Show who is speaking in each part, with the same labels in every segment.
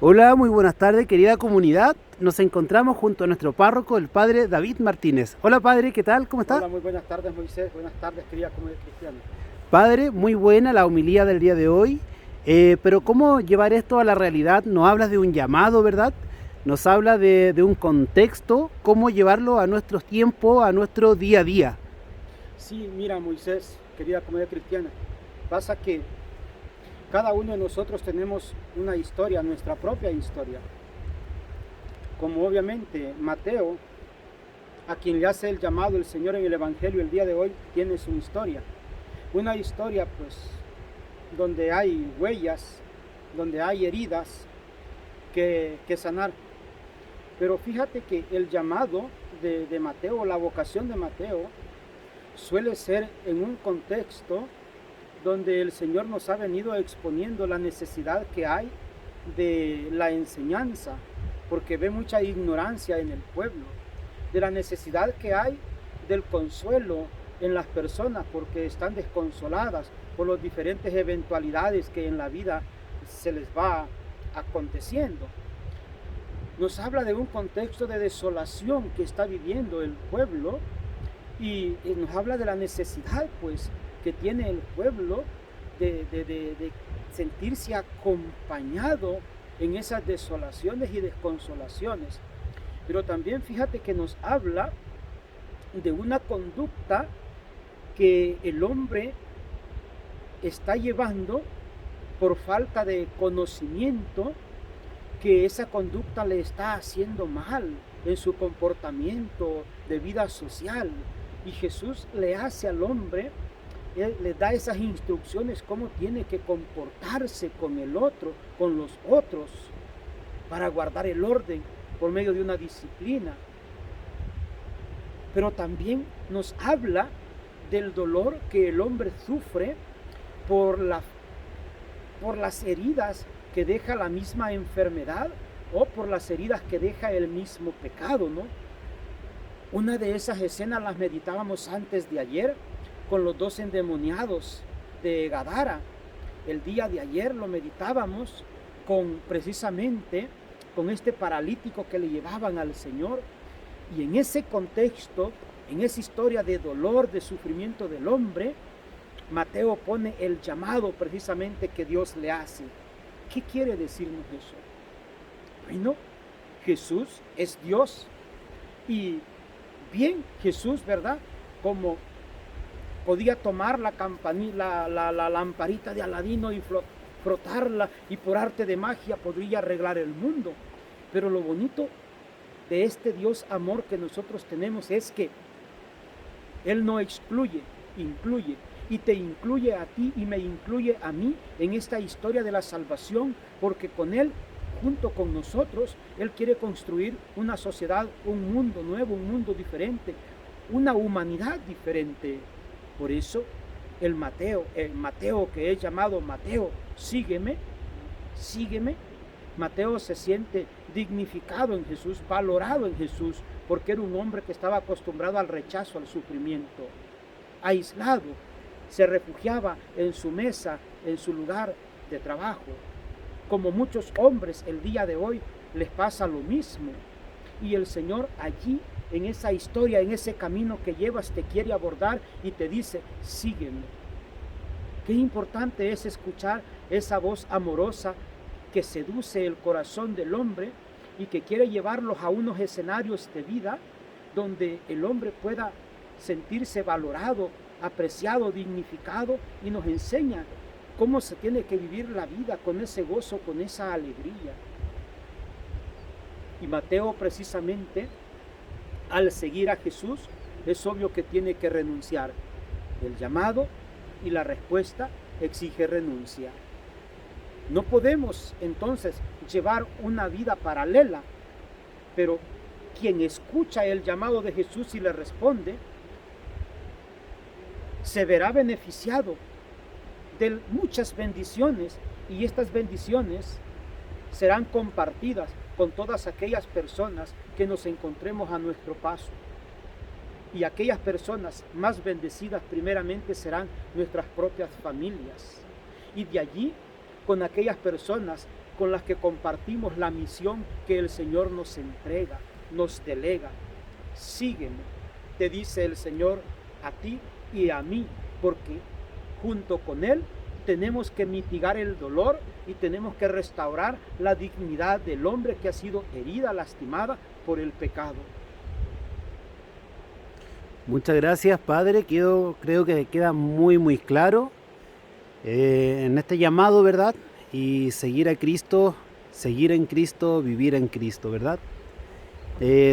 Speaker 1: Hola, muy buenas tardes, querida comunidad. Nos encontramos junto a nuestro párroco, el padre David Martínez. Hola, padre, ¿qué tal? ¿Cómo está?
Speaker 2: Hola, muy buenas tardes, Moisés. Buenas tardes, querida comunidad cristiana.
Speaker 1: Padre, muy buena la homilía del día de hoy. Pero ¿cómo llevar esto a la realidad? Nos habla de un llamado, ¿verdad? Nos habla de un contexto, cómo llevarlo a nuestros tiempos, a nuestro día a día.
Speaker 2: Sí, mira, Moisés, querida comunidad cristiana, pasa que cada uno de nosotros tenemos una historia, nuestra propia historia. Como obviamente Mateo, a quien le hace el llamado el Señor en el Evangelio el día de hoy, tiene su historia. Una historia, pues, donde hay huellas, donde hay heridas que sanar. Pero fíjate que el llamado de Mateo, la vocación de Mateo, suele ser en un contexto donde el Señor nos ha venido exponiendo la necesidad que hay de la enseñanza, porque ve mucha ignorancia en el pueblo, de la necesidad que hay del consuelo en las personas, porque están desconsoladas por las diferentes eventualidades que en la vida se les va aconteciendo. Nos habla de un contexto de desolación que está viviendo el pueblo y nos habla de la necesidad, pues, que tiene el pueblo de sentirse acompañado en esas desolaciones y desconsolaciones. Pero también fíjate que nos habla de una conducta que el hombre está llevando por falta de conocimiento, que esa conducta le está haciendo mal en su comportamiento de vida social. Y Jesús le hace al hombre, él le da esas instrucciones cómo tiene que comportarse con el otro, con los otros, para guardar el orden por medio de una disciplina. Pero también nos habla del dolor que el hombre sufre por, por las heridas que deja la misma enfermedad o por las heridas que deja el mismo pecado, ¿no? Una de esas escenas las meditábamos antes de ayer con los dos endemoniados de Gadara. El día de ayer lo meditábamos precisamente con este paralítico que le llevaban al Señor. Y en ese contexto, en esa historia de dolor, de sufrimiento del hombre, Mateo pone el llamado precisamente que Dios le hace. ¿Qué quiere decirnos eso? Bueno, Jesús es Dios y bien Jesús, ¿verdad? Como podía tomar la campanilla, la lamparita de Aladino y frotarla y por arte de magia podría arreglar el mundo. Pero lo bonito de este Dios amor que nosotros tenemos es que Él no excluye, incluye. Y te incluye a ti y me incluye a mí en esta historia de la salvación, porque con Él, junto con nosotros, Él quiere construir una sociedad, un mundo nuevo, un mundo diferente, una humanidad diferente. Por eso el Mateo que es llamado Mateo, sígueme, sígueme. Mateo se siente dignificado en Jesús, valorado en Jesús, porque era un hombre que estaba acostumbrado al rechazo, al sufrimiento, aislado, se refugiaba en su mesa, en su lugar de trabajo. Como muchos hombres el día de hoy les pasa lo mismo. Y el Señor allí, en esa historia, en ese camino que llevas, te quiere abordar y te dice, sígueme. Qué importante es escuchar esa voz amorosa que seduce el corazón del hombre y que quiere llevarlos a unos escenarios de vida donde el hombre pueda sentirse valorado, apreciado, dignificado, y nos enseña cómo se tiene que vivir la vida con ese gozo, con esa alegría. Y Mateo precisamente, al seguir a Jesús, es obvio que tiene que renunciar. El llamado y la respuesta exige renuncia. No podemos entonces llevar una vida paralela, pero quien escucha el llamado de Jesús y le responde, se verá beneficiado de muchas bendiciones, y estas bendiciones serán compartidas con todas aquellas personas que nos encontremos a nuestro paso. Y aquellas personas más bendecidas primeramente serán nuestras propias familias. Y de allí, con aquellas personas con las que compartimos la misión que el Señor nos entrega, nos delega. Sígueme, te dice el Señor a ti y a mí, porque junto con Él tenemos que mitigar el dolor y tenemos que restaurar la dignidad del hombre que ha sido herida, lastimada por el pecado.
Speaker 1: Muchas gracias, Padre. Creo que queda muy claro en este llamado, ¿verdad? Y seguir a Cristo, seguir en Cristo, vivir en Cristo, ¿verdad?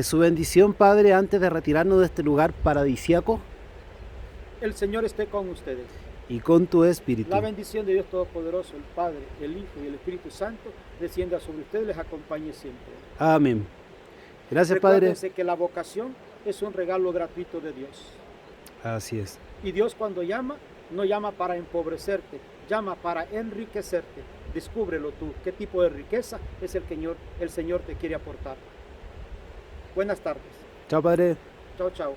Speaker 1: Su bendición, Padre, antes de retirarnos de este lugar paradisíaco.
Speaker 2: El Señor esté con ustedes.
Speaker 1: Y con tu espíritu.
Speaker 2: La bendición de Dios Todopoderoso, el Padre, el Hijo y el Espíritu Santo, descienda sobre ustedes y les acompañe siempre.
Speaker 1: Amén. Gracias, Padre.
Speaker 2: Recuérdense que la vocación es un regalo gratuito de Dios.
Speaker 1: Así es.
Speaker 2: Y Dios cuando llama, no llama para empobrecerte, llama para enriquecerte. Descúbrelo tú, qué tipo de riqueza es el Señor te quiere aportar. Buenas tardes.
Speaker 1: Chao, Padre.
Speaker 2: Chao, chao.